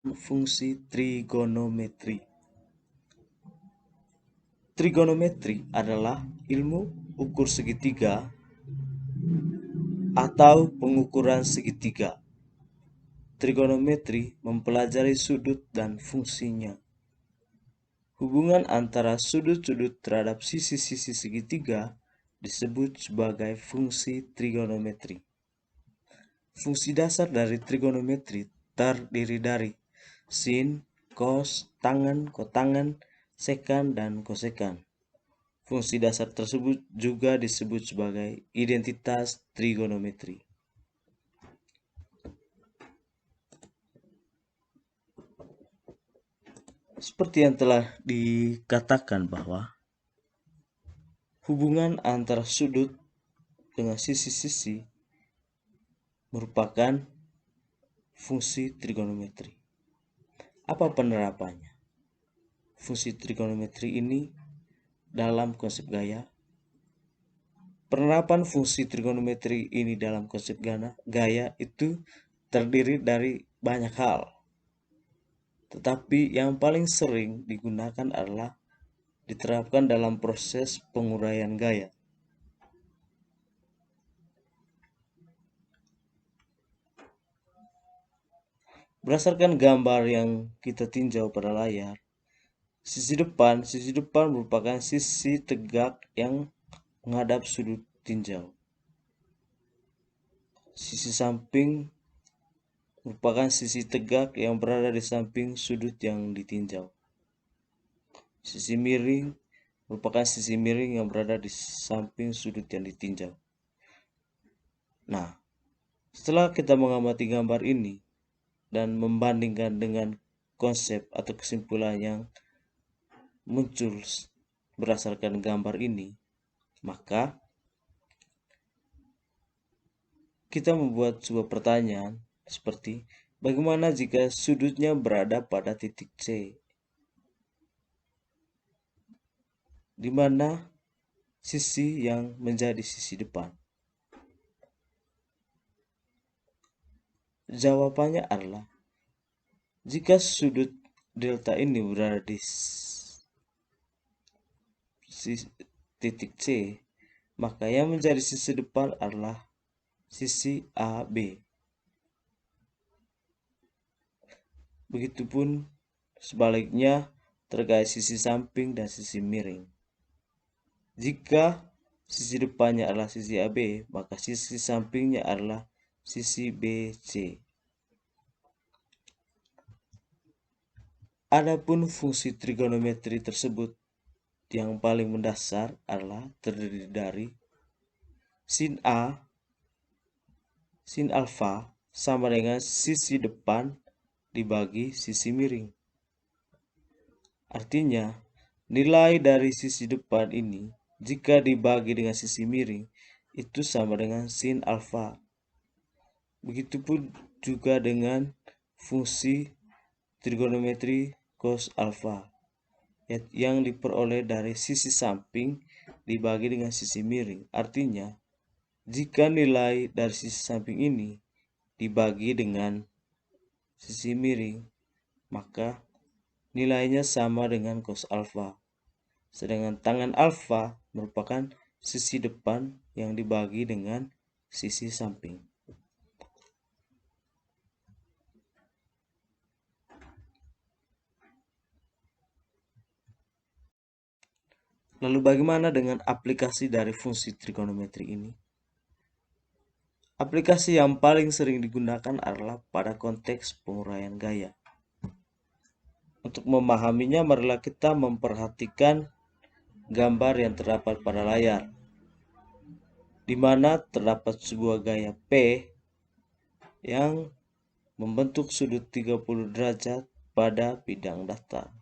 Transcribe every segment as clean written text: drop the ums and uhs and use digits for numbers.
Fungsi trigonometri. Trigonometri adalah ilmu ukur segitiga atau pengukuran segitiga. Trigonometri mempelajari sudut dan fungsinya. Hubungan antara sudut-sudut terhadap sisi-sisi segitiga disebut sebagai fungsi trigonometri. Fungsi dasar dari trigonometri terdiri dari sin, cos, tangen, kotangen, sekan, dan kosekan. Fungsi dasar tersebut juga disebut sebagai identitas trigonometri. Seperti yang telah dikatakan bahwa hubungan antara sudut dengan sisi-sisi merupakan fungsi trigonometri. Apa penerapannya? Fungsi trigonometri ini dalam konsep gaya. Penerapan fungsi trigonometri ini dalam konsep gaya itu terdiri dari banyak hal. Tetapi yang paling sering digunakan adalah diterapkan dalam proses penguraian gaya. Berdasarkan gambar yang kita tinjau pada layar, sisi depan merupakan sisi tegak yang menghadap sudut tinjau. Sisi samping merupakan sisi tegak yang berada di samping sudut yang ditinjau. Sisi miring merupakan sisi miring yang berada di samping sudut yang ditinjau. Nah, setelah kita mengamati gambar ini dan membandingkan dengan konsep atau kesimpulan yang muncul berdasarkan gambar ini, maka kita membuat sebuah pertanyaan seperti bagaimana jika sudutnya berada pada titik C, di mana sisi yang menjadi sisi depan? Jawabannya adalah jika sudut delta ini berada di titik C, maka yang menjadi sisi depan adalah sisi AB. Begitupun sebaliknya terkait sisi samping dan sisi miring. Jika sisi depannya adalah sisi AB, maka sisi sampingnya adalah sisi BC. Adapun fungsi trigonometri tersebut yang paling mendasar adalah terdiri dari sin A, sin alfa sama dengan sisi depan dibagi sisi miring. Artinya, nilai dari sisi depan ini jika dibagi dengan sisi miring itu sama dengan sin alfa. Begitupun juga dengan fungsi trigonometri cos alfa yang diperoleh dari sisi samping dibagi dengan sisi miring. Artinya, jika nilai dari sisi samping ini dibagi dengan sisi miring, maka nilainya sama dengan cos alfa. Sedangkan tangen alfa merupakan sisi depan yang dibagi dengan sisi samping. Lalu bagaimana dengan aplikasi dari fungsi trigonometri ini? Aplikasi yang paling sering digunakan adalah pada konteks penguraian gaya. Untuk memahaminya, marilah kita memperhatikan gambar yang terdapat pada layar, di mana terdapat sebuah gaya P yang membentuk sudut 30 derajat pada bidang datar.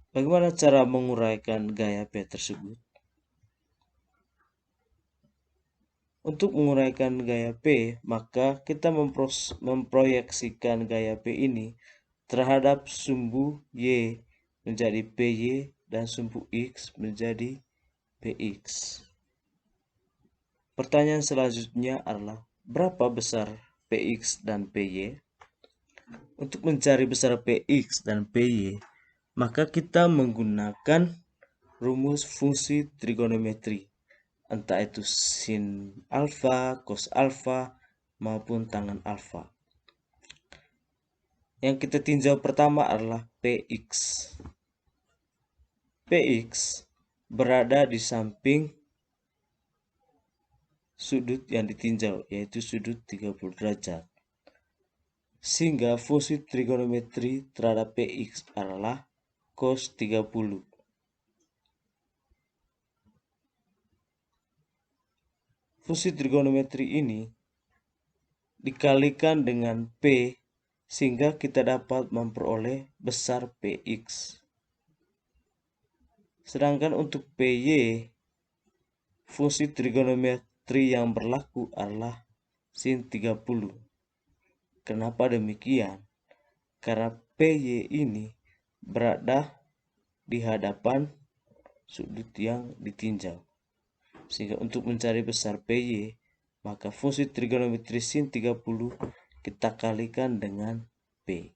Bagaimana cara menguraikan gaya P tersebut? Untuk menguraikan gaya P, maka kita memproyeksikan gaya P ini terhadap sumbu Y menjadi PY dan sumbu X menjadi PX. Pertanyaan selanjutnya adalah berapa besar Px dan Py? Untuk mencari besar Px dan Py, maka kita menggunakan rumus fungsi trigonometri, entah itu sin alfa, cos alfa, maupun tangen alfa. Yang kita tinjau pertama adalah Px. Px berada di samping sudut yang ditinjau, yaitu sudut 30 derajat. Sehingga fungsi trigonometri terhadap Px adalah cos 30. Fungsi trigonometri ini dikalikan dengan P sehingga kita dapat memperoleh besar Px. Sedangkan untuk Py, fungsi trigonometri yang berlaku adalah sin 30. Kenapa demikian? Karena Py ini berada di hadapan sudut yang ditinjau. Sehingga untuk mencari besar Py, maka fungsi trigonometri sin 30 kita kalikan dengan P.